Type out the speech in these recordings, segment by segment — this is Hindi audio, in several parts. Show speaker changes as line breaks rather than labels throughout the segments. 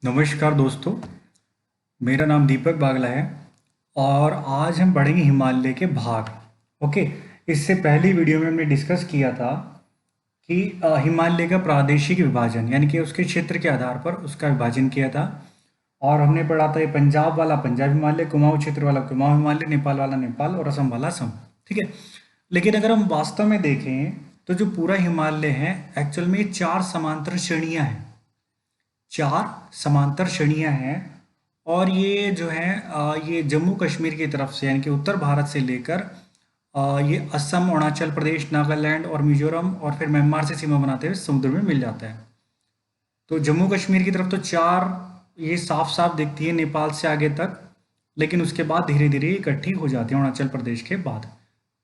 नमस्कार दोस्तों, मेरा नाम दीपक बागला है और आज हम पढ़ेंगे हिमालय के भाग। ओके। इससे पहली वीडियो में हमने डिस्कस किया था कि हिमालय का प्रादेशिक विभाजन यानी कि उसके क्षेत्र के आधार पर उसका विभाजन किया था। और हमने पढ़ा था ये पंजाब वाला पंजाब हिमालय, कुमाऊं क्षेत्र वाला कुमाऊं हिमालय, नेपाल वाला नेपाल और असम वाला असम। ठीक है। लेकिन अगर हम वास्तव में देखें तो जो पूरा हिमालय है एक्चुअल में ये चार समांतर श्रेणियां हैं। चार समांतर श्रेणियां हैं और ये जो है ये जम्मू कश्मीर की तरफ से यानी कि उत्तर भारत से लेकर ये असम, अरुणाचल प्रदेश, नागालैंड और मिजोरम और फिर म्यांमार से सीमा बनाते हुए समुद्र में मिल जाता है। तो जम्मू कश्मीर की तरफ तो चार ये साफ साफ दिखती है नेपाल से आगे तक, लेकिन उसके बाद धीरे धीरे इकट्ठी हो जाती है अरुणाचल प्रदेश के बाद।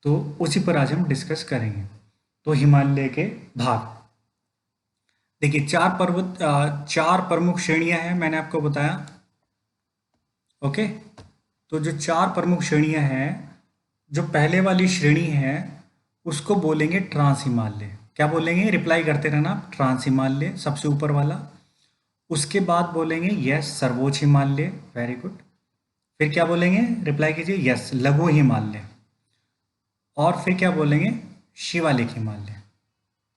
तो उसी पर आज हम डिस्कस करेंगे। तो हिमालय के भाग देखिए, चार प्रमुख श्रेणियां हैं, मैंने आपको बताया। ओके। तो जो चार प्रमुख श्रेणियां हैं, जो पहले वाली श्रेणी है उसको बोलेंगे ट्रांस हिमालय। क्या बोलेंगे? रिप्लाई करते रहना, ट्रांस हिमालय सबसे ऊपर वाला। उसके बाद बोलेंगे यस सर्वोच्च हिमालय, वेरी गुड। फिर क्या बोलेंगे? रिप्लाई कीजिए, यस लघु हिमालय। और फिर क्या बोलेंगे? शिवालिक हिमालय।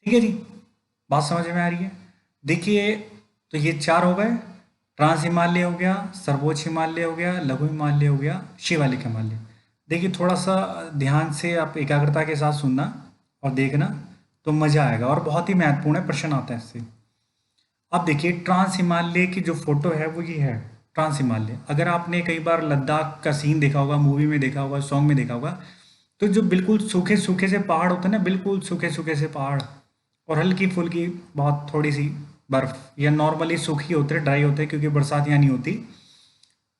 ठीक है जी, बात समझ में आ रही है? देखिए, तो ये चार हो गए। ट्रांस हिमालय हो गया, सर्वोच्च हिमालय हो गया, लघु हिमालय हो गया, शिवालिक हिमालय। देखिए, थोड़ा सा ध्यान से आप एकाग्रता के साथ सुनना और देखना तो मजा आएगा, और बहुत ही महत्वपूर्ण है, प्रश्न आता है इससे। अब देखिए, ट्रांस हिमालय की जो फोटो है वो ये है। ट्रांस हिमालय, अगर आपने कई बार लद्दाख का सीन देखा होगा, मूवी में देखा होगा, सॉन्ग में देखा होगा, तो जो बिल्कुल सूखे सूखे से पहाड़ होते हैं ना, बिल्कुल सूखे सूखे से पहाड़, और हल्की फुल्की बहुत थोड़ी सी बर्फ, या नॉर्मली सूखी होते हैं, ड्राई होते हैं क्योंकि बरसात यहाँ नहीं होती।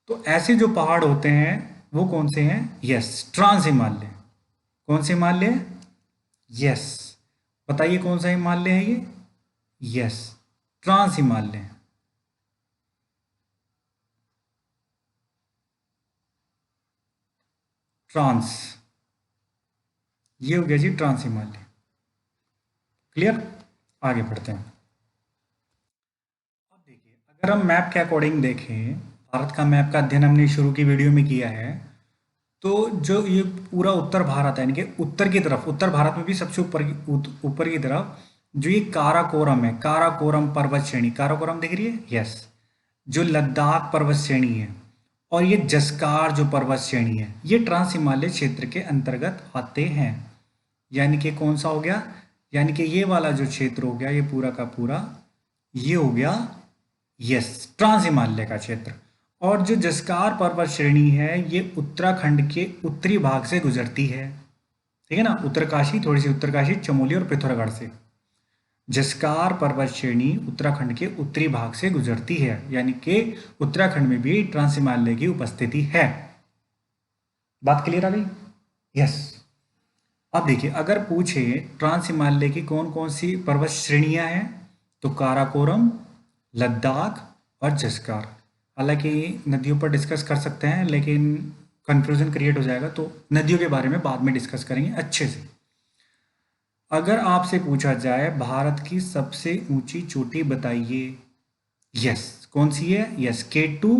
तो ऐसे जो पहाड़ होते हैं वो कौन से हैं? Yes trans Himalaya. कौन से हिमालय? यस, बताइए कौन सा हिमालय है ये? Yes trans Himalaya. ट्रांस, ये हो गया जी ट्रांस हिमालय। क्लियर? आगे बढ़ते हैं। अब देखिए, अगर हम मैप के अकॉर्डिंग देखें, भारत का मैप का अध्ययन हमने शुरू की वीडियो में किया है। तो जो ये पूरा उत्तर भारत है, यानी कि उत्तर की तरफ, उत्तर भारत में भी सबसे ऊपर ऊपर की तरफ जो ये काराकोरम है, काराकोरम पर्वत श्रेणी, काराकोरम दिख रही है? यस। जो लद्दाख पर्वत श्रेणी है और ये जसकार जो पर्वत श्रेणी है, ये ट्रांस हिमालय क्षेत्र के अंतर्गत आते हैं। यानी कि कौन सा हो गया? यानी कि ये वाला जो क्षेत्र हो गया, ये पूरा का पूरा ये हो गया यस ट्रांस हिमालय का क्षेत्र। और जो जसकार पर्वत श्रेणी है ये उत्तराखंड के उत्तरी भाग से गुजरती है। ठीक है ना, उत्तरकाशी, थोड़ी सी उत्तरकाशी, चमोली और पिथौरागढ़ से। जसकार पर्वत श्रेणी उत्तराखंड के उत्तरी भाग से गुजरती है, यानी कि उत्तराखंड में भी ट्रांस हिमालय की उपस्थिति है। बात क्लियर आ गई? यस। अब देखिए, अगर पूछे ट्रांस हिमालय की कौन कौन सी पर्वत श्रेणियां हैं, तो काराकोरम, लद्दाख और जसकार। हालांकि नदियों पर डिस्कस कर सकते हैं, लेकिन कंफ्यूजन क्रिएट हो जाएगा, तो नदियों के बारे में बाद में डिस्कस करेंगे अच्छे से। अगर आपसे पूछा जाए भारत की सबसे ऊंची चोटी बताइए, यस कौन सी है? Yes K2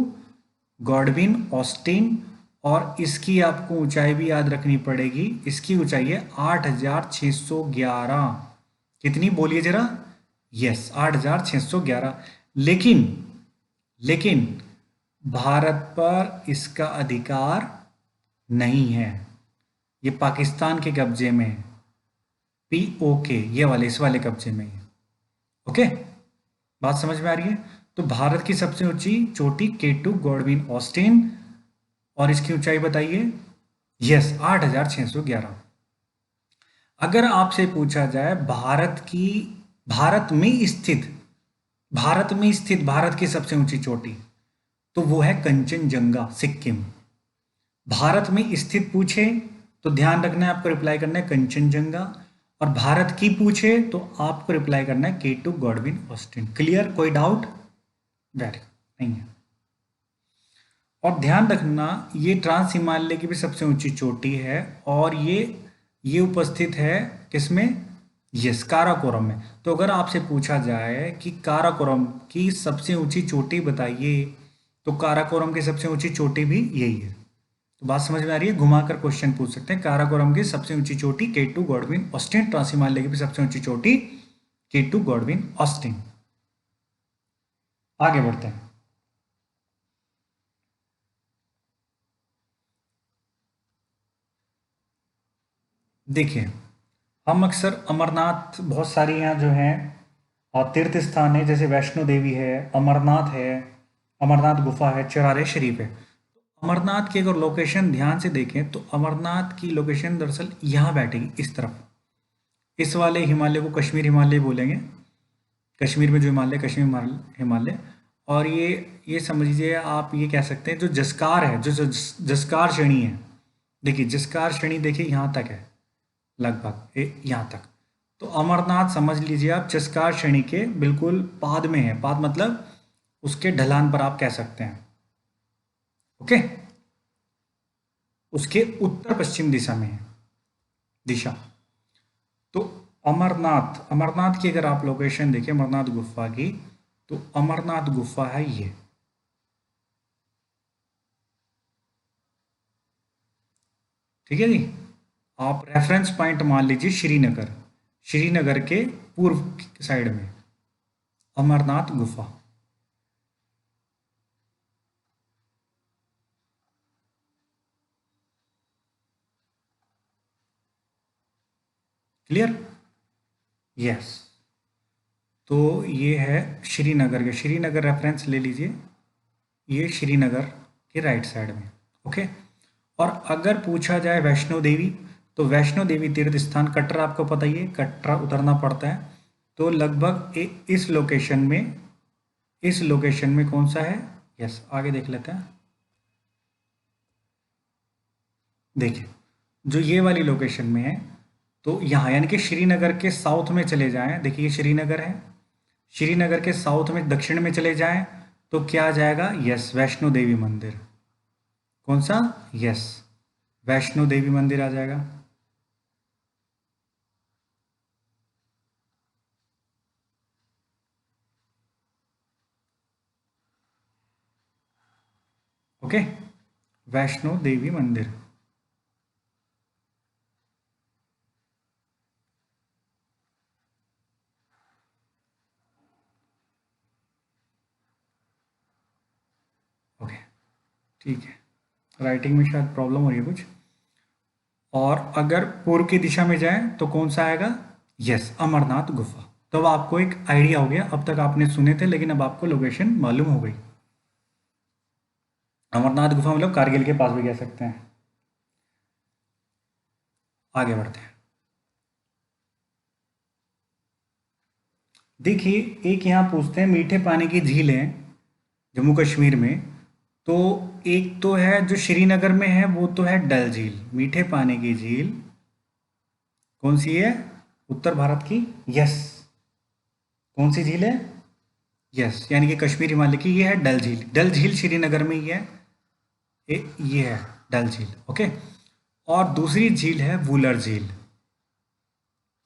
Godwin Austen. और इसकी आपको ऊंचाई भी याद रखनी पड़ेगी, इसकी ऊंचाई है 8611। कितनी बोलिए जरा? यस 8611। लेकिन लेकिन भारत पर इसका अधिकार नहीं है, ये पाकिस्तान के कब्जे में है। POK, ये वाले, इस वाले कब्जे में है। ओके, बात समझ में आ रही है? तो भारत की सबसे ऊंची चोटी K2 गॉडविन ऑस्टिन, और इसकी ऊंचाई बताइए? यस 8611। अगर आपसे पूछा जाए भारत में स्थित भारत की सबसे ऊंची चोटी, तो वो है कंचनजंगा, सिक्किम। भारत में स्थित पूछे तो ध्यान रखना है, आपको रिप्लाई करना है कंचनजंगा। और भारत की पूछे तो आपको रिप्लाई करना है K2 गॉडविन ऑस्टिन। क्लियर? कोई डाउट? वेरी नहीं है। और ध्यान रखना, ये ट्रांस हिमालय की भी सबसे ऊंची चोटी है, और ये उपस्थित है किसमें? यस, काराकोरम में। तो अगर आपसे पूछा जाए कि काराकोरम की सबसे ऊंची चोटी बताइए, तो काराकोरम की सबसे ऊंची चोटी भी यही है। तो बात समझ में आ रही है? घुमाकर क्वेश्चन पूछ सकते हैं। काराकोरम की सबसे ऊंची चोटी केटू गॉडविन ऑस्टिन, ट्रांस हिमालय की भी सबसे ऊंची चोटी केटू गॉडविन ऑस्टिन। आगे बढ़ते हैं। देखिए, हम अक्सर अमरनाथ, बहुत सारी यहाँ जो है और तीर्थ स्थान है, जैसे वैष्णो देवी है, अमरनाथ है, अमरनाथ गुफा है, चरारे शरीफ है। अमरनाथ की अगर लोकेशन ध्यान से देखें तो अमरनाथ की लोकेशन दरअसल यहाँ बैठेगी, इस तरफ। इस वाले हिमालय को कश्मीर हिमालय बोलेंगे। कश्मीर में जो हिमालय, कश्मीर हिमालय। और ये समझ लीजिए, आप ये कह सकते हैं जो जसकार है, जो जसकार श्रेणी है। देखिए जसकार श्रेणी, देखिए यहाँ तक है, लगभग यहाँ तक। तो अमरनाथ समझ लीजिए आप जसकार श्रेणी के बिल्कुल पाद में है। पाद मतलब उसके ढलान पर आप कह सकते हैं। ओके, उसके उत्तर पश्चिम दिशा में है, दिशा। तो अमरनाथ, अमरनाथ की अगर आप लोकेशन देखें अमरनाथ गुफा की, तो अमरनाथ गुफा है ये। ठीक है जी। आप रेफरेंस पॉइंट मान लीजिए श्रीनगर, श्रीनगर के पूर्व साइड में अमरनाथ गुफा। क्लियर? यस। तो ये है श्रीनगर के, श्रीनगर रेफरेंस ले लीजिए, ये श्रीनगर के राइट साइड में। ओके। और अगर पूछा जाए वैष्णो देवी, तो वैष्णो देवी तीर्थ स्थान कटरा, आपको पता ही है, कटरा उतरना पड़ता है। तो लगभग इस लोकेशन में, इस लोकेशन में कौन सा है? यस, आगे देख लेते हैं। देखिए जो ये वाली लोकेशन में है, तो यहाँ यानी कि श्रीनगर के साउथ में चले जाएं, देखिए ये श्रीनगर है, श्रीनगर के साउथ में दक्षिण में चले जाएं तो क्या आ जाएगा? यस, वैष्णो देवी मंदिर। कौन सा? यस, वैष्णो देवी मंदिर आ जाएगा। ओके, वैष्णो देवी मंदिर। ओके, ठीक है, राइटिंग में शायद प्रॉब्लम हो रही है कुछ। और अगर पूर्व की दिशा में जाएं तो कौन सा आएगा? यस, अमरनाथ गुफा। तो अब आपको एक आइडिया हो गया, अब तक आपने सुने थे लेकिन अब आपको लोकेशन मालूम हो गई। अमरनाथ गुफा मतलब कारगिल के पास भी कह सकते हैं। आगे बढ़ते हैं। देखिए एक यहाँ पूछते हैं, मीठे पानी की झील है जम्मू कश्मीर में, तो एक तो है जो श्रीनगर में है, वो तो है डल झील। मीठे पानी की झील कौन सी है? उत्तर भारत की। यस, कौन सी झील है? यस, यानी कि कश्मीर हिमालय की, ये है डल झील। डल झील श्रीनगर में ही है, ये है डल झील। ओके। और दूसरी झील है वुलर झील।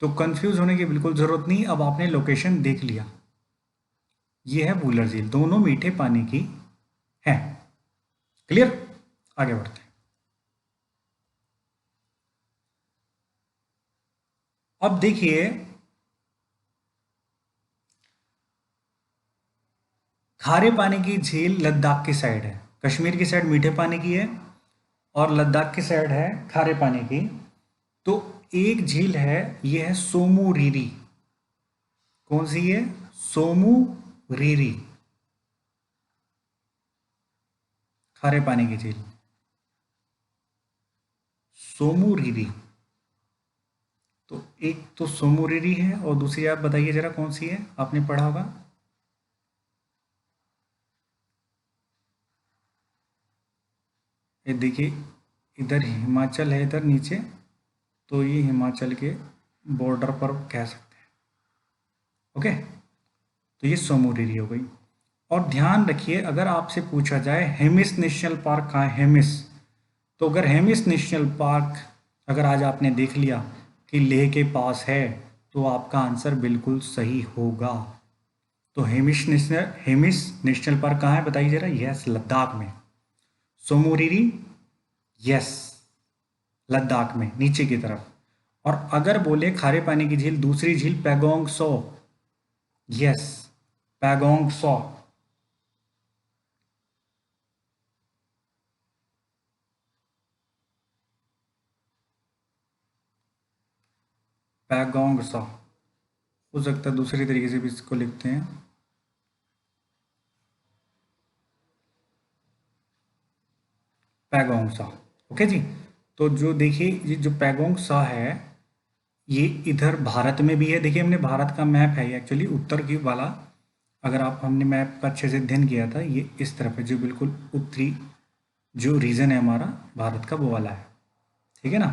तो कंफ्यूज होने की बिल्कुल जरूरत नहीं, अब आपने लोकेशन देख लिया, ये है वुलर झील, दोनों मीठे पानी की है। क्लियर? आगे बढ़ते हैं। अब देखिए खारे पानी की झील लद्दाख की साइड है, कश्मीर की साइड मीठे पानी की है और लद्दाख की साइड है खारे पानी की। तो एक झील है, ये है सोमू रीरी। कौन सी है? सोमू रीरी, खारे पानी की झील सोमू रीरी। तो एक तो सोमू रीरी है और दूसरी आप बताइए जरा कौन सी है, आपने पढ़ा होगा। ये देखिए इधर हिमाचल है, इधर नीचे, तो ये हिमाचल के बॉर्डर पर कह सकते हैं। ओके, तो ये सोमोरिरी हो गई। और ध्यान रखिए अगर आपसे पूछा जाए हेमिस नेशनल पार्क कहाँ है, हेमिस, तो अगर हेमिस नेशनल पार्क अगर आज आपने देख लिया कि लेह के पास है, तो आपका आंसर बिल्कुल सही होगा। तो हेमिस नेशनल पार्क कहाँ है बताइए जरा। यस, लद्दाख में। सोमोरिरी, यस, लद्दाख में नीचे की तरफ। और अगर बोले खारे पानी की झील, दूसरी झील पैगोंग सो, यस, पैगोंग सो। पैगोंग सो हो सकता है, दूसरी तरीके से भी इसको लिखते हैं। पैगोंग सा। ओके जी। तो जो देखिए ये जो पैगोंग सा है, ये इधर भारत में भी है। देखिए हमने भारत का मैप है एक्चुअली उत्तर की वाला। अगर आप हमने मैप का अच्छे से अध्ययन किया था, ये इस तरफ है जो बिल्कुल उत्तरी जो रीजन है हमारा भारत का, वो वाला है। ठीक है ना।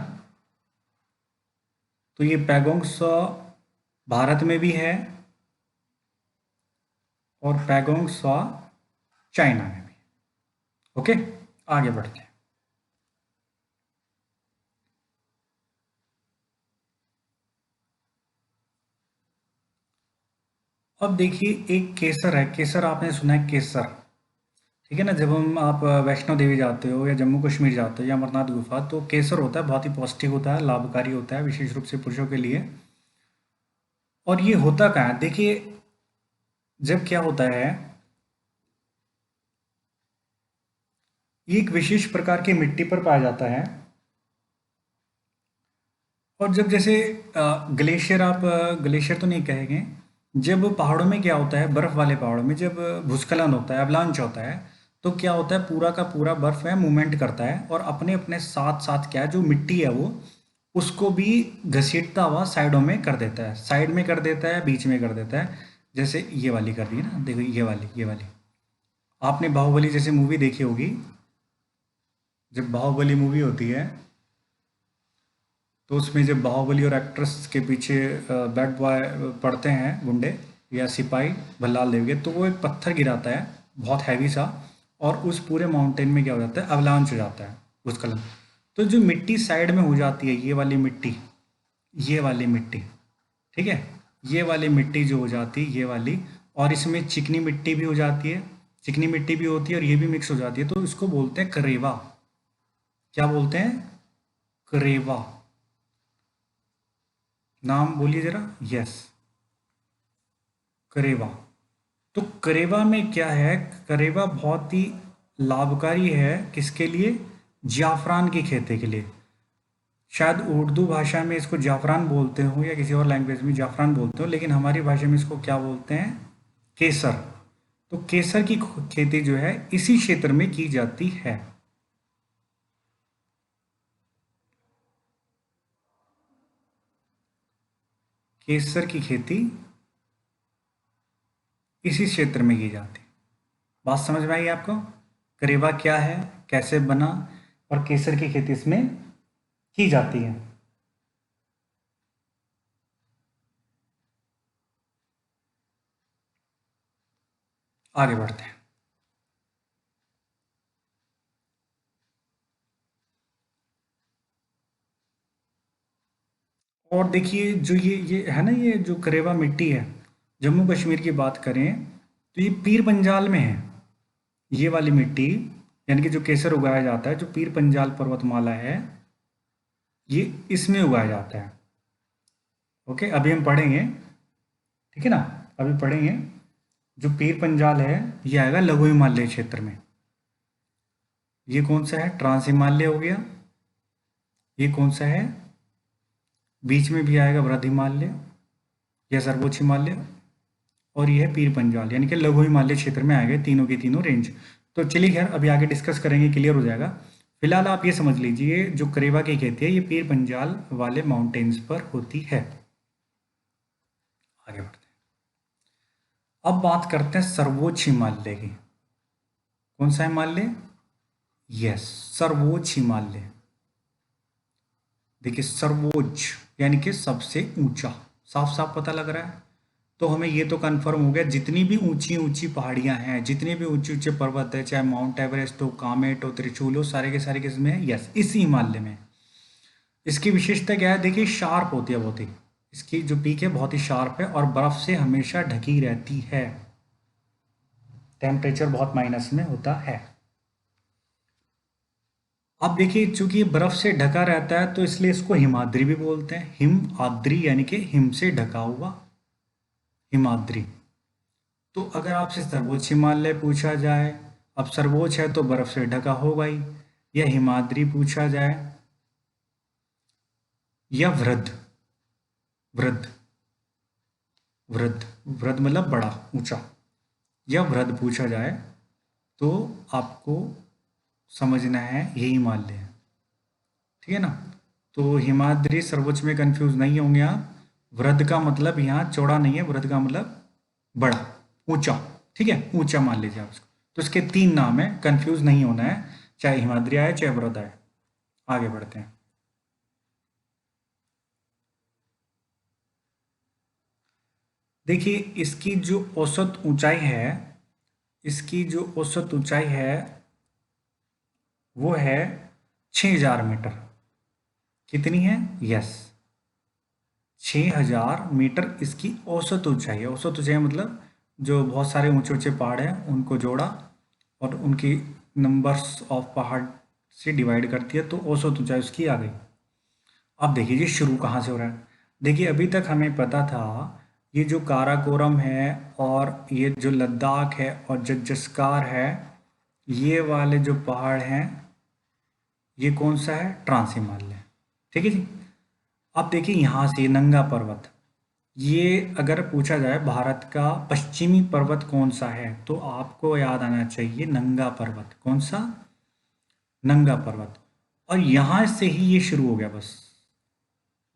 तो ये पैगोंग सा भारत में भी है और पैगोंग सा चाइना में भी। ओके, आगे बढ़ते हैं। अब देखिए एक केसर है। केसर आपने सुना है, केसर। ठीक है ना। जब हम आप वैष्णो देवी जाते हो या जम्मू कश्मीर जाते हो या अमरनाथ गुफा, तो केसर होता है, बहुत ही पौष्टिक होता है, लाभकारी होता है, विशेष रूप से पुरुषों के लिए। और ये होता कहाँ है देखिए, जब क्या होता है, ये एक विशेष प्रकार की मिट्टी पर पाया जाता है। और जब जैसे ग्लेशियर, आप ग्लेशियर तो नहीं कहेंगे, जब पहाड़ों में क्या होता है, बर्फ वाले पहाड़ों में जब भूस्खलन होता है, अवलांच होता है, तो क्या होता है, पूरा का पूरा बर्फ है मूवमेंट करता है और अपने अपने साथ साथ क्या है, जो मिट्टी है वो उसको भी घसीटता हुआ साइडों में कर देता है, साइड में कर देता है, बीच में कर देता है। जैसे ये वाली कर दी है ना, देखो ये वाली आपने बाहुबली जैसे मूवी देखी होगी। जब बाहुबली मूवी होती है, तो उसमें जब बाहुबली और एक्ट्रेस के पीछे बैड बॉय पड़ते हैं, गुंडे या सिपाही भल्लाल देव के, तो वो एक पत्थर गिराता है बहुत हैवी सा, और उस पूरे माउंटेन में क्या हो जाता है, अवलांच हो जाता है, भूस्खलन। तो जो मिट्टी साइड में हो जाती है, ये वाली मिट्टी, ये वाली मिट्टी, ठीक है, ये वाली मिट्टी जो हो जाती है, ये वाली, और इसमें चिकनी मिट्टी भी हो जाती है, चिकनी मिट्टी भी होती है और ये भी मिक्स हो जाती है, तो इसको बोलते हैं करेवा। क्या बोलते हैं, करेवा। नाम बोलिए जरा। यस, करेवा। तो करेवा में क्या है, करेवा बहुत ही लाभकारी है, किसके लिए, जाफरान की खेती के लिए। शायद उर्दू भाषा में इसको जाफरान बोलते हो या किसी और लैंग्वेज में जाफरान बोलते हो, लेकिन हमारी भाषा में इसको क्या बोलते हैं, केसर। तो केसर की खेती जो है इसी क्षेत्र में की जाती है। केसर की खेती इसी क्षेत्र में की जाती है। बात समझ में आई आपको, करेवा क्या है, कैसे बना, और केसर की खेती इसमें की जाती है। आगे बढ़ते हैं। और देखिए जो ये है ना, ये जो करेवा मिट्टी है, जम्मू कश्मीर की बात करें तो ये पीर पंजाल में है। ये वाली मिट्टी, यानी कि जो केसर उगाया जाता है, जो पीर पंजाल पर्वतमाला है, ये इसमें उगाया जाता है। ओके, अभी हम पढ़ेंगे, ठीक है ना, अभी पढ़ेंगे। जो पीर पंजाल है, ये आएगा लघु हिमालय क्षेत्र में। ये कौन सा है, ट्रांस हिमालय हो गया। ये कौन सा है, बीच में भी आएगा वृद्ध हिमालय या सर्वोच्च हिमालय, और ये है पीर पंजाल, यानी कि लघु हिमालय क्षेत्र में आएंगे तीनों की तीनों रेंज। तो चलिए खैर, अभी आगे डिस्कस करेंगे, क्लियर हो जाएगा। फिलहाल आप ये समझ लीजिए, जो करेवा की खेती है ये पीर पंजाल वाले माउंटेन्स पर होती है। आगे बढ़ते हैं। अब बात करते हैं सर्वोच्च हिमालय की। कौन सा हिमालय, यस, सर्वोच्च हिमालय। देखिए सर्वोच्च यानी कि सबसे ऊंचा, साफ साफ पता लग रहा है। तो हमें ये तो कंफर्म हो गया, जितनी भी ऊंची ऊंची पहाड़ियां हैं, जितने भी ऊंचे ऊंचे पर्वत है, चाहे माउंट एवरेस्ट हो, कामेट हो, त्रिशूल हो, सारे के सारे किसमें है, यस, इसी हिमालय में। इसकी विशेषता क्या है, देखिए शार्प होती है बहुत ही, इसकी जो पीक है बहुत ही शार्प है और बर्फ से हमेशा ढकी रहती है। टेम्परेचर बहुत माइनस में होता है। अब देखिए, चूंकि ये बर्फ से ढका रहता है तो इसलिए इसको हिमाद्री भी बोलते हैं। हिम आद्री यानी कि हिम से ढका हुआ, हिमाद्री। तो अगर आपसे सर्वोच्च हिमालय पूछा जाए, अब सर्वोच्च है तो बर्फ से ढका होगा ही, या हिमाद्री पूछा जाए, या वृद्ध, वृद्ध, वृद्ध, वृद्ध मतलब बड़ा, ऊंचा, या वृद्ध पूछा जाए तो आपको समझना है यही हिमालय है। ठीक है ना। तो हिमाद्री सर्वोच्च में कंफ्यूज नहीं होंगे आप। वृद्ध का मतलब यहाँ चौड़ा नहीं है, वृद्ध का मतलब बड़ा, ऊंचा। ठीक है, ऊंचा मान लीजिए आप उसको। तो इसके 3 नाम है, कंफ्यूज नहीं होना है, चाहे हिमाद्री आए चाहे वृद्ध आए। आगे बढ़ते हैं। देखिए, इसकी जो औसत ऊंचाई है, इसकी जो औसत ऊंचाई है वो है 6000 मीटर। कितनी है? यस, 6000 मीटर इसकी औसत ऊंचाई है। औसत ऊंचाई मतलब जो बहुत सारे ऊंचे ऊंचे पहाड़ हैं उनको जोड़ा और उनकी नंबर्स ऑफ पहाड़ से डिवाइड करती है तो औसत ऊंचाई उसकी आ गई। अब देखिए ये शुरू कहाँ से हो रहा है। देखिए, अभी तक हमें पता था ये जो काराकोरम है और ये जो लद्दाख है और जस्कार है, ये वाले जो पहाड़ हैं ये कौन सा है? ट्रांस हिमालय। ठीक है जी। अब देखिए यहाँ से नंगा पर्वत, ये अगर पूछा जाए भारत का पश्चिमी पर्वत कौन सा है तो आपको याद आना चाहिए नंगा पर्वत। कौन सा? नंगा पर्वत। और यहाँ से ही ये शुरू हो गया बस।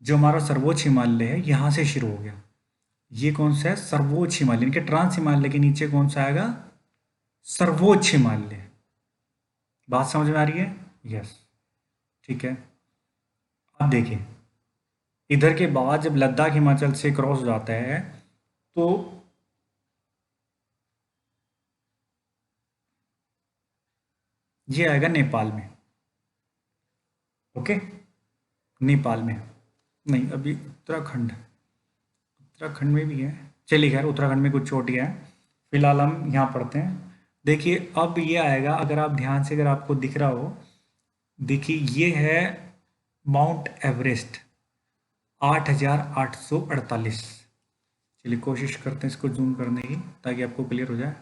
जो हमारा सर्वोच्च हिमालय है यहाँ से शुरू हो गया। ये कौन सा है? सर्वोच्च हिमालय। इनके ट्रांस हिमालय के नीचे कौन सा आएगा? सर्वोच्च हिमालय। बात समझ में आ रही है? यस। ठीक है। अब देखिए, इधर के बाद जब लद्दाख हिमाचल से क्रॉस हो जाता है तो ये आएगा नेपाल में। ओके, नेपाल में। नहीं, अभी उत्तराखंड, उत्तराखंड में भी है। चलिए खैर, उत्तराखंड में कुछ चोटियाँ हैं, फिलहाल हम यहाँ पढ़ते हैं। देखिए, अब ये आएगा, अगर आप ध्यान से, अगर आपको दिख रहा हो, देखिए ये है माउंट एवरेस्ट, 8848। चलिए कोशिश करते हैं इसको जूम करने की ताकि आपको क्लियर हो जाए।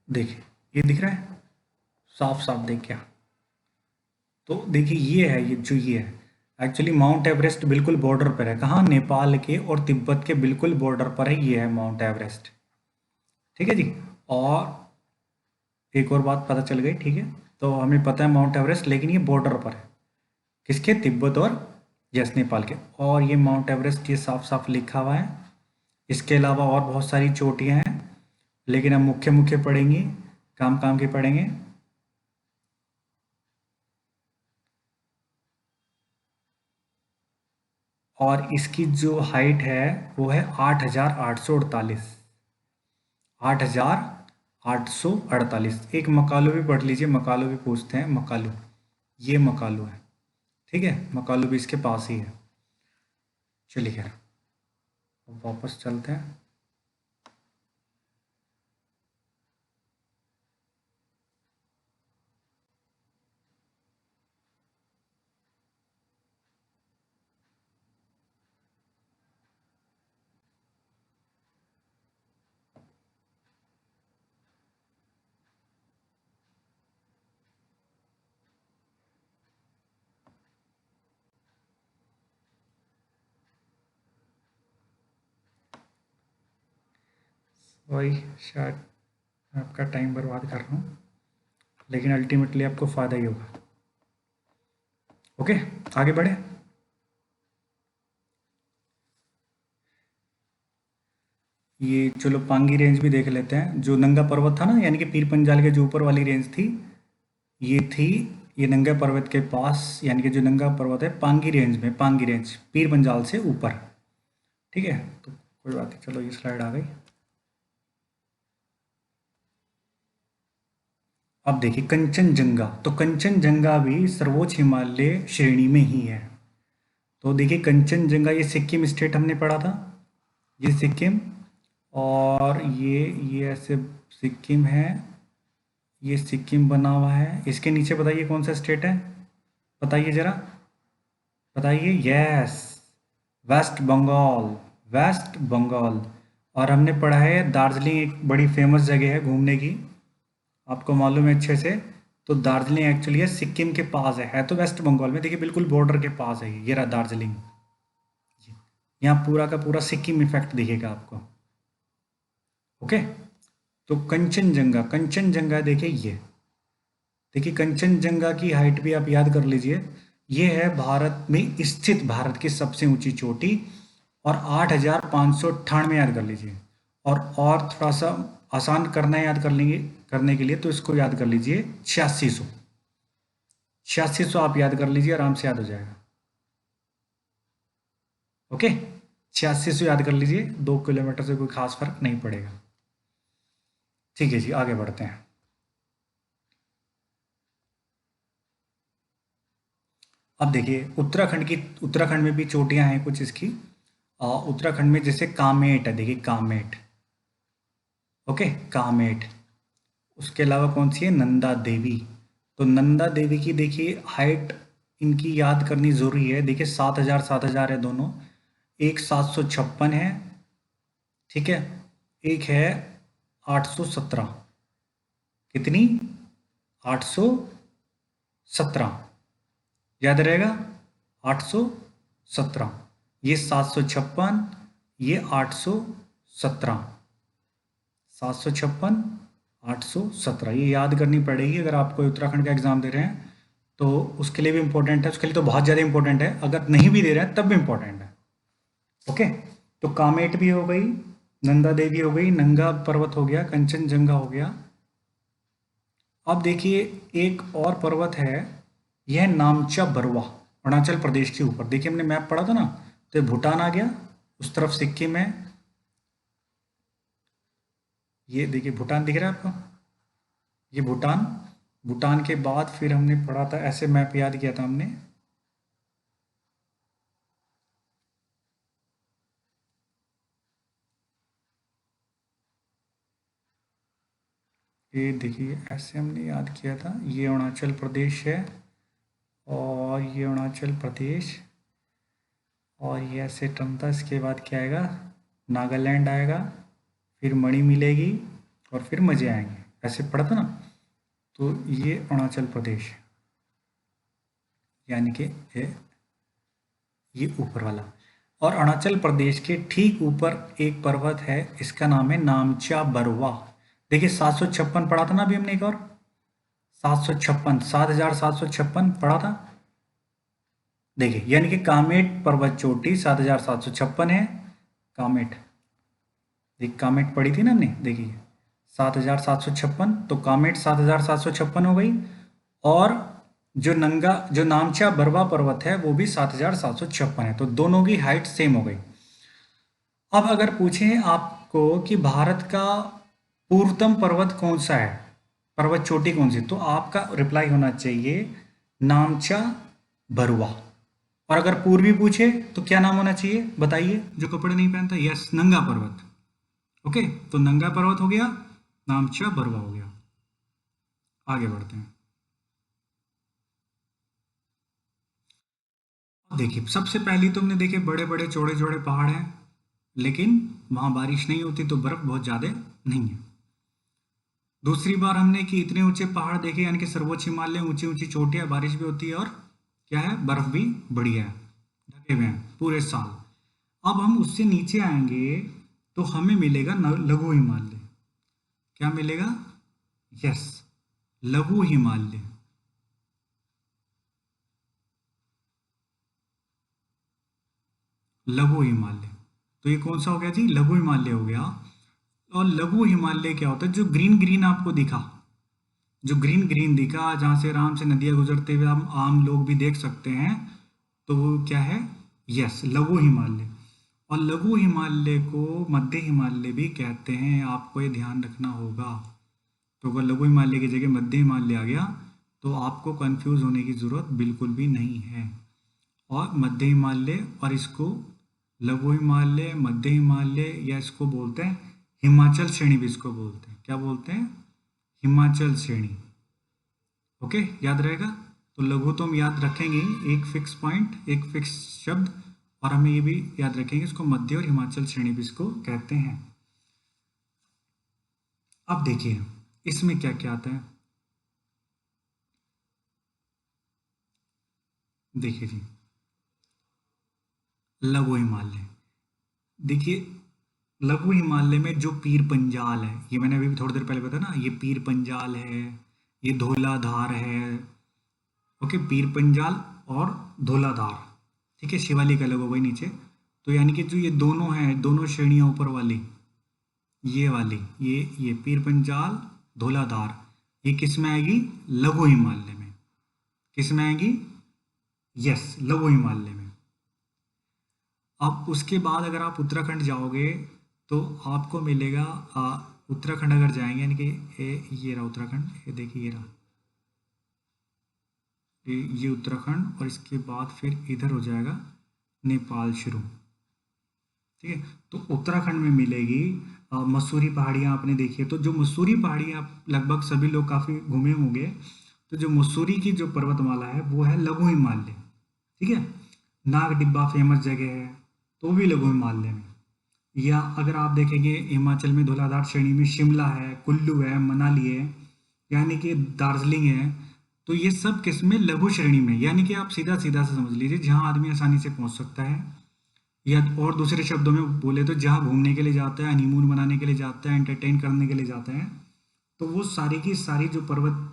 देखिए, ये दिख रहा है साफ साफ, देख क्या। तो देखिए ये है, ये जो ये है एक्चुअली माउंट एवरेस्ट बिल्कुल बॉर्डर पर है। कहाँ? नेपाल के और तिब्बत के बिल्कुल बॉर्डर पर है, ये है माउंट एवरेस्ट। ठीक है जी। और एक और बात पता चल गई। ठीक है, तो हमें पता है माउंट एवरेस्ट, लेकिन ये बॉर्डर पर है। किसके? तिब्बत और यस नेपाल के। और ये माउंट एवरेस्ट ये साफ साफ लिखा हुआ है। इसके अलावा और बहुत सारी चोटियां हैं, लेकिन हम मुख्य मुख्य पढ़ेंगे, काम काम के पढ़ेंगे। और इसकी जो हाइट है वो है 8848। 8848। एक मकालू भी पढ़ लीजिए, मकालू भी पूछते हैं, मकालू, ये मकालू है। ठीक है, मकालू भी इसके पास ही है। चलिए खैर, अब वापस चलते हैं। वही, शायद मैं आपका टाइम बर्बाद कर रहा हूँ, लेकिन अल्टीमेटली आपको फ़ायदा ही होगा। ओके, आगे बढ़े। ये चलो पांगी रेंज भी देख लेते हैं, जो नंगा पर्वत था ना, यानी कि पीर पंजाल के जो ऊपर वाली रेंज थी, ये थी, ये नंगा पर्वत के पास, यानी कि जो नंगा पर्वत है पांगी रेंज में, पांगी रेंज पीर पंजाल से ऊपर। ठीक है, तो कोई बात नहीं, चलो ये स्लाइड आ गई। अब देखिए कंचनजंगा, तो कंचनजंगा भी सर्वोच्च हिमालय श्रेणी में ही है। तो देखिए कंचनजंगा, ये सिक्किम स्टेट हमने पढ़ा था, ये सिक्किम, और ये ऐसे सिक्किम है, ये सिक्किम बना हुआ है। इसके नीचे बताइए कौन सा स्टेट है, बताइए जरा, बताइए। Yes, West Bengal, West Bengal. और हमने पढ़ा है दार्जिलिंग एक बड़ी फेमस जगह है घूमने की, आपको मालूम है अच्छे से। तो दार्जिलिंग एक्चुअली है सिक्किम के पास है तो वेस्ट बंगाल में, देखिए बिल्कुल बॉर्डर के पास है ये रहा दार्जिलिंग। यहाँ पूरा का पूरा सिक्किम इफेक्ट दिखेगा आपको। ओके, तो कंचनजंगा, कंचनजंगा देखिए ये, देखिए कंचनजंगा की हाइट भी आप याद कर लीजिए। ये है भारत में स्थित भारत की सबसे ऊंची चोटी, और 8,598 याद कर लीजिए। और थोड़ा सा आसान करना है याद कर लेंगे, करने के लिए तो इसको याद कर लीजिए 8600, 8600 आप याद कर लीजिए, आराम से याद हो जाएगा। ओके, 8600 याद कर लीजिए, 2 किलोमीटर से कोई खास फर्क नहीं पड़ेगा। ठीक है जी, आगे बढ़ते हैं। अब देखिए उत्तराखंड की, उत्तराखंड में भी चोटियां हैं कुछ इसकी। उत्तराखंड में जैसे कामेट है, देखिए कामेट, ओके कामेट। उसके अलावा कौन सी है, नंदा देवी। तो नंदा देवी की देखिए हाइट इनकी याद करनी जरूरी है, देखिए 7,000 7,000 है दोनों। एक 756 है, ठीक है, एक है 817। कितनी, 817, याद रहेगा, 817। ये 756, ये 817, 756, 817, ये याद करनी पड़ेगी अगर आपको उत्तराखंड का एग्जाम दे रहे हैं तो। उसके लिए भी इंपॉर्टेंट है, उसके लिए तो बहुत ज़्यादा इंपॉर्टेंट है, अगर नहीं भी दे रहे हैं तब भी इंपॉर्टेंट है। ओके, तो कामेट भी हो गई, नंदा देवी हो गई, नंगा पर्वत हो गया, कंचनजंगा हो गया। अब देखिए एक और पर्वत है, यह नामचा बरवा, अरुणाचल प्रदेश के ऊपर। देखिए हमने मैप पढ़ा था ना, तो ये भूटान आ गया, उस तरफ सिक्किम है, ये देखिए भूटान दिख रहा है आपको, ये भूटान। भूटान के बाद फिर हमने पढ़ा था, ऐसे मैप याद किया था हमने, ये देखिए ऐसे हमने याद किया था, ये अरुणाचल प्रदेश है, और ये अरुणाचल प्रदेश, और ये ऐसे टर्म था। इसके बाद क्या आएगा, नागालैंड आएगा, फिर मणि मिलेगी, और फिर मज़े आएंगे, ऐसे पढ़ा था ना। तो ये अरुणाचल प्रदेश, यानी कि ये ऊपर वाला। और अरुणाचल प्रदेश के ठीक ऊपर एक पर्वत है, इसका नाम है नामचा बरवा। देखिए 756 पढ़ा था ना अभी हमने, एक और 756, 7,756 पढ़ा था। देखिए यानी कि कामेट पर्वत चोटी 7,756 है, कामेट, देखिए कामेट पढ़ी थी ना हमने, देखिए 7,756, तो कामेट 7,756 हो गई। और जो नामचा बरवा पर्वत है वो भी 7,756 है, तो दोनों की हाइट सेम हो गई। अब अगर पूछें आपको कि भारत का पूर्वतम पर्वत कौन सा है, पर्वत चोटी कौन सी, तो आपका रिप्लाई होना चाहिए नामचा बरुआ। और अगर पूर्वी पूछे तो क्या नाम होना चाहिए, बताइए, जो कपड़े नहीं पहनता, यस नंगा पर्वत। ओके, तो नंगा पर्वत हो गया, नामचा बरुआ हो गया। आगे बढ़ते हैं। अब देखिए सबसे पहली तो हमने देखे बड़े बड़े चौड़े चौड़े पहाड़ हैं, लेकिन वहां बारिश नहीं होती तो बर्फ बहुत ज्यादा नहीं है। दूसरी बार हमने कि इतने ऊंचे पहाड़ देखे, यानी कि सर्वोच्च हिमालय, ऊंची ऊंची चोटियां, बारिश भी होती है, और क्या है, बर्फ भी बढ़िया है, ढके हुए हैं पूरे साल। अब हम उससे नीचे आएंगे तो हमें मिलेगा लघु हिमालय। क्या मिलेगा, यस, लघु हिमालय। लघु हिमालय, तो ये कौन सा हो गया जी, लघु हिमालय हो गया। और लघु हिमालय क्या होता है? जो ग्रीन ग्रीन आपको दिखा, जो ग्रीन ग्रीन दिखा, जहाँ से आराम से नदियाँ गुजरते हुए हम आम लोग भी देख सकते हैं, तो वो क्या है? यस, लघु हिमालय। और लघु हिमालय को मध्य हिमालय भी कहते हैं, आपको ये ध्यान रखना होगा। तो अगर लघु हिमालय की जगह मध्य हिमालय आ गया तो आपको कंफ्यूज होने की ज़रूरत बिल्कुल भी नहीं है। और मध्य हिमालय और इसको लघु हिमालय, मध्य हिमालय, या इसको बोलते हैं हिमाचल श्रेणी भी इसको बोलते हैं। क्या बोलते हैं? हिमाचल श्रेणी। ओके, याद रहेगा। तो लघु तो हम याद रखेंगे ही, एक फिक्स पॉइंट, एक फिक्स शब्द। और हमें ये भी याद रखेंगे इसको मध्य और हिमाचल श्रेणी भी इसको कहते हैं। अब देखिए इसमें क्या क्या आता है। देखिए जी, लघु हिमालय। देखिए लघु हिमालय में जो पीर पंजाल है, ये मैंने अभी थोड़ी देर पहले बताया ना, ये पीर पंजाल है, ये धौलाधार है। ओके, पीर पंजाल और धौलाधार, ठीक है, शिवालिक अलग हो गई नीचे। तो यानी कि जो ये दोनों हैं, दोनों श्रेणियां ऊपर वाली, ये वाली, ये पीर पंजाल, धौलाधार, ये किस में आएगी? लघु हिमालय में। किस में आएगी? यस, लघु हिमालय में। अब उसके बाद अगर आप उत्तराखंड जाओगे तो आपको मिलेगा, उत्तराखंड अगर जाएंगे, यानी कि ये रहा उत्तराखंड, ये देखिए ये रहा, ये उत्तराखंड, और इसके बाद फिर इधर हो जाएगा नेपाल शुरू। ठीक है, तो उत्तराखंड में मिलेगी मसूरी पहाड़ियाँ। आपने देखी है, तो जो मसूरी पहाड़ियाँ लगभग सभी लोग काफ़ी घूमे होंगे। तो जो मसूरी की जो पर्वतमाला है वो है लघु हिमालय। ठीक है, नाग डिब्बा फेमस जगह है, तो भी लघु हिमालय में। या अगर आप देखेंगे हिमाचल में धौलाधार श्रेणी में शिमला है, कुल्लू है, मनाली है, यानी कि दार्जिलिंग है। तो ये सब किस में? लघु श्रेणी में। यानी कि आप सीधा सीधा से समझ लीजिए जहाँ आदमी आसानी से पहुँच सकता है, या और दूसरे शब्दों में बोले तो जहाँ घूमने के लिए जाता है, हनीमून मनाने के लिए जाता है, एंटरटेन करने के लिए जाता है। तो वो सारी की सारी जो पर्वत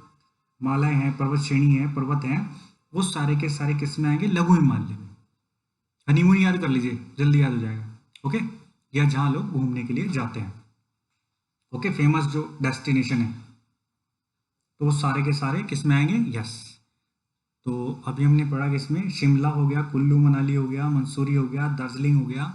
मालाएं हैं, पर्वत श्रेणी है, पर्वत हैं, वो सारे के सारे किस में आएंगे? लघु हिमालय में। हनीमून याद कर लीजिए, जल्दी याद हो जाएगा। ओके, या जहाँ लोग घूमने के लिए जाते हैं, ओके, फेमस जो डेस्टिनेशन है, तो वो सारे के सारे किस में आएंगे? यस। तो अभी हमने पढ़ा कि इसमें शिमला हो गया, कुल्लू मनाली हो गया, मंसूरी हो गया, दार्जिलिंग हो गया।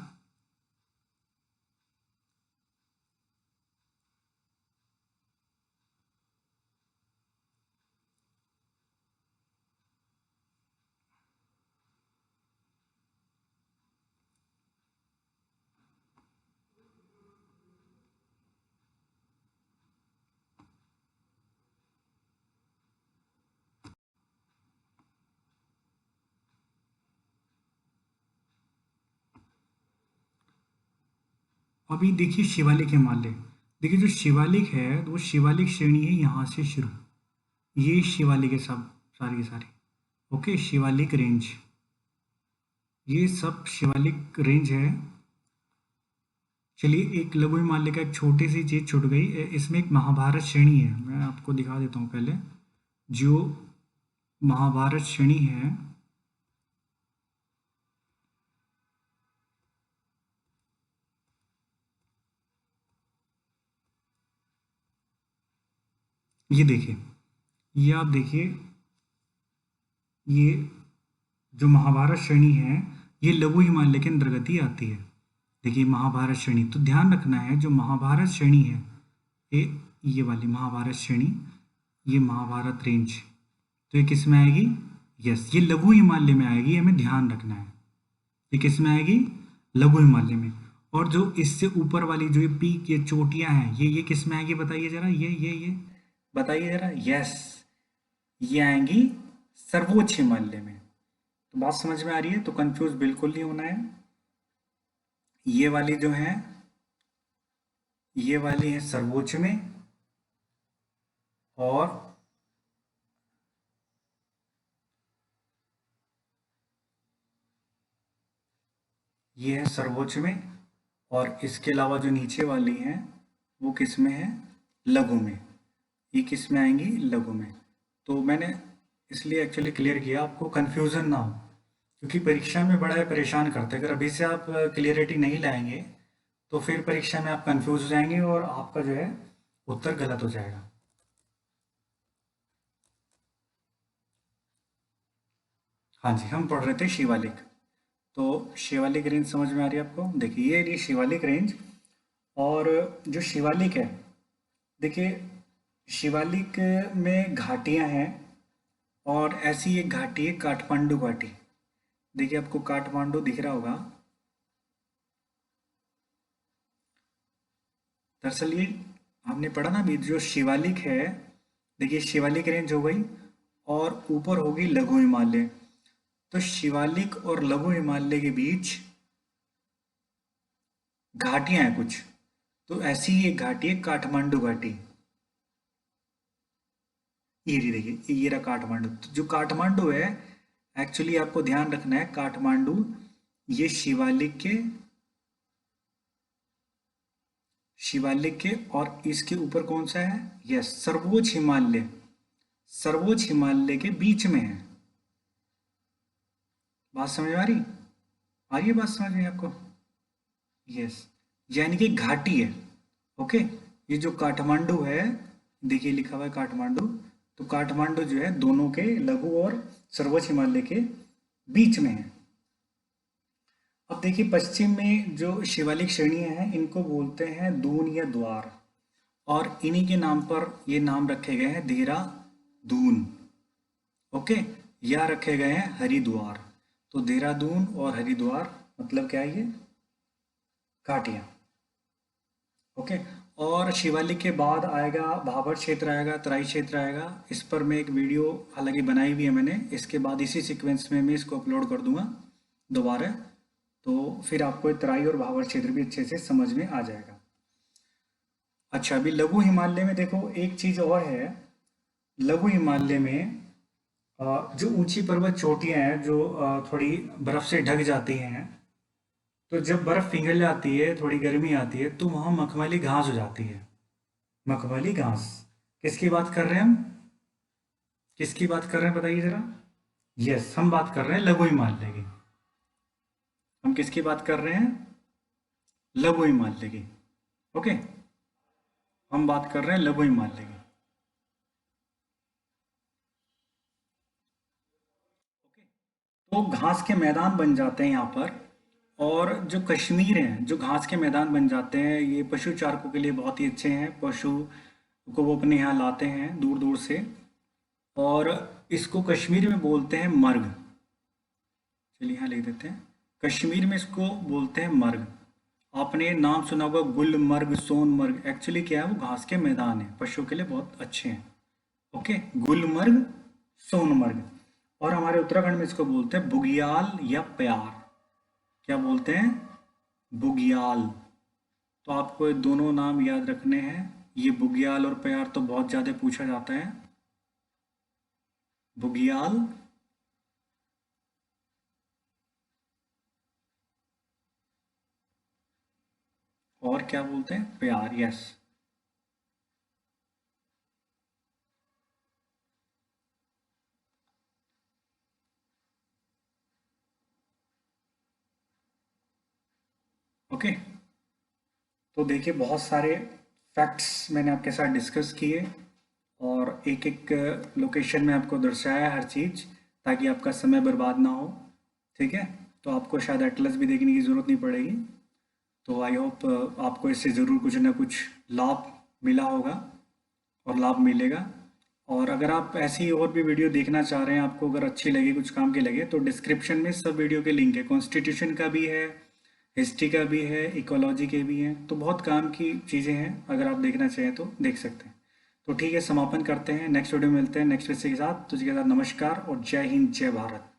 अभी देखिए शिवालिक हिमालय। देखिए जो शिवालिक है, तो वो शिवालिक श्रेणी है यहाँ से शुरू, ये शिवालिक है सब, सारी की सारी। ओके, शिवालिक रेंज, ये सब शिवालिक रेंज है। चलिए, एक लघु हिमालय का एक छोटी सी चीज़ छूट गई, इसमें एक महाभारत श्रेणी है, मैं आपको दिखा देता हूँ पहले। जो महाभारत श्रेणी है, ये देखिए, ये आप देखिए, ये जो महाभारत श्रेणी है, ये लघु हिमालय के अंतर्गत ही आती है। देखिए महाभारत श्रेणी, तो ध्यान रखना है जो महाभारत श्रेणी है, ये वाली महाभारत श्रेणी, ये महाभारत रेंज, तो ये किस में आएगी? यस, ये लघु हिमालय में आएगी, हमें ध्यान रखना है। ये किस में आएगी? लघु हिमालय में। और जो इससे ऊपर वाली जो ये पीक, ये चोटियां हैं, ये किस में आएगी? बताइए जरा, ये बताइए जरा। यस, ये आएंगी सर्वोच्च हिमालय में। तो बात समझ में आ रही है? तो कंफ्यूज बिल्कुल नहीं होना है। ये वाली जो है, ये वाली है सर्वोच्च में, और ये है सर्वोच्च में, और इसके अलावा जो नीचे वाली है वो किस में है? लघु में। ये किस में आएंगी? लघु में। तो मैंने इसलिए एक्चुअली क्लियर किया, आपको कंफ्यूजन ना हो, क्योंकि परीक्षा में बड़ा परेशान करते हैं। अगर अभी से आप क्लियरिटी नहीं लाएंगे तो फिर परीक्षा में आप कंफ्यूज हो जाएंगे और आपका जो है उत्तर गलत हो जाएगा। हाँ जी, हम पढ़ रहे थे शिवालिक। तो शिवालिक रेंज समझ में आ रही है आपको? देखिए ये रही शिवालिक रेंज। और जो शिवालिक है, देखिए शिवालिक में घाटियां हैं और ऐसी एक घाटी है काठमांडू घाटी। देखिए आपको काठमांडू दिख रहा होगा। दरअसल ये हमने पढ़ा ना अभी, जो शिवालिक है, देखिए शिवालिक रेंज हो गई और ऊपर होगी लघु हिमालय। तो शिवालिक और लघु हिमालय के बीच घाटियां हैं कुछ। तो ऐसी ही एक घाटी है काठमांडू घाटी। ये रही, देखिए ये रहा काठमांडू। तो जो काठमांडू है, एक्चुअली आपको ध्यान रखना है, काठमांडू ये शिवालिक के और इसके ऊपर कौन सा है? यस, सर्वोच्च हिमालय। सर्वोच्च हिमालय के बीच में है। बात समझ में आ रही है बात समझ में आपको? यस, यानी कि घाटी है। ओके, ये जो काठमांडू है, देखिए लिखा हुआ है काठमांडू। तो काठमांडू जो है दोनों के, लघु और सर्वोच्च हिमालय के बीच में है। अब देखिए पश्चिम में जो शिवालिक श्रेणियां हैं इनको बोलते हैं दून या द्वार, और इन्हीं के नाम पर ये नाम रखे गए हैं देहरादून। ओके, या रखे गए हैं हरिद्वार। तो देहरादून और हरिद्वार मतलब क्या है? ये घाटियां। ओके, और शिवालिक के बाद आएगा भाबर क्षेत्र, आएगा तराई क्षेत्र आएगा। इस पर मैं एक वीडियो हालांकि बनाई हुई है मैंने, इसके बाद इसी सीक्वेंस में मैं इसको अपलोड कर दूंगा दोबारा। तो फिर आपको ये तराई और भाबर क्षेत्र भी अच्छे से समझ में आ जाएगा। अच्छा, अभी लघु हिमालय में देखो एक चीज और है। लघु हिमालय में जो ऊंची पर्वत चोटियां हैं, जो थोड़ी बर्फ से ढक जाती हैं, तो जब बर्फ पिघल जाती है, थोड़ी गर्मी आती है, तो वहां मखमली घास हो जाती है। मखमली घास। किसकी बात कर रहे हैं हम? किसकी बात कर रहे हैं बताइए जरा? यस, हम बात कर रहे हैं लघु हिमालय की। हम किसकी बात कर रहे हैं? लघु हिमालय की। ओके, हम बात कर रहे हैं लघु हिमालय की। ओके, तो घास के मैदान बन जाते हैं यहाँ पर। और जो कश्मीर है, जो घास के मैदान बन जाते हैं, ये पशु चारकों के लिए बहुत ही अच्छे हैं। पशु को वो अपने यहाँ लाते हैं दूर दूर से। और इसको कश्मीर में बोलते हैं मर्ग। चलिए यहाँ लिख देते हैं, कश्मीर में इसको बोलते हैं मर्ग। आपने नाम सुना होगा गुलमर्ग, सोनमर्ग। एक्चुअली क्या है? वो घास के मैदान है, पशुओं के लिए बहुत अच्छे हैं। ओके, गुलमर्ग, सोनमर्ग। और हमारे उत्तराखंड में इसको बोलते हैं बुग्याल या प्यार। क्या बोलते हैं? बुग्याल। तो आपको ये दोनों नाम याद रखने हैं। ये बुग्याल और प्यार तो बहुत ज़्यादा पूछा जाता है। बुग्याल और क्या बोलते हैं? प्यार। यस। ओके, तो देखिए बहुत सारे फैक्ट्स मैंने आपके साथ डिस्कस किए और एक एक लोकेशन में आपको दर्शाया हर चीज़, ताकि आपका समय बर्बाद ना हो। ठीक है, तो आपको शायद एटलस भी देखने की ज़रूरत नहीं पड़ेगी। तो आई होप आपको इससे ज़रूर कुछ ना कुछ लाभ मिला होगा और लाभ मिलेगा। और अगर आप ऐसी और भी वीडियो देखना चाह रहे हैं, आपको अगर अच्छी लगे, कुछ काम की लगे, तो डिस्क्रिप्शन में सब वीडियो के लिंक है। कॉन्स्टिट्यूशन का भी है, हिस्ट्री का भी है, इकोलॉजी के भी हैं। तो बहुत काम की चीज़ें हैं, अगर आप देखना चाहें तो देख सकते हैं। तो ठीक है, समापन करते हैं। नेक्स्ट वीडियो में मिलते हैं नेक्स्ट विषय के साथ। तुझे के साथ नमस्कार और जय हिंद, जय भारत।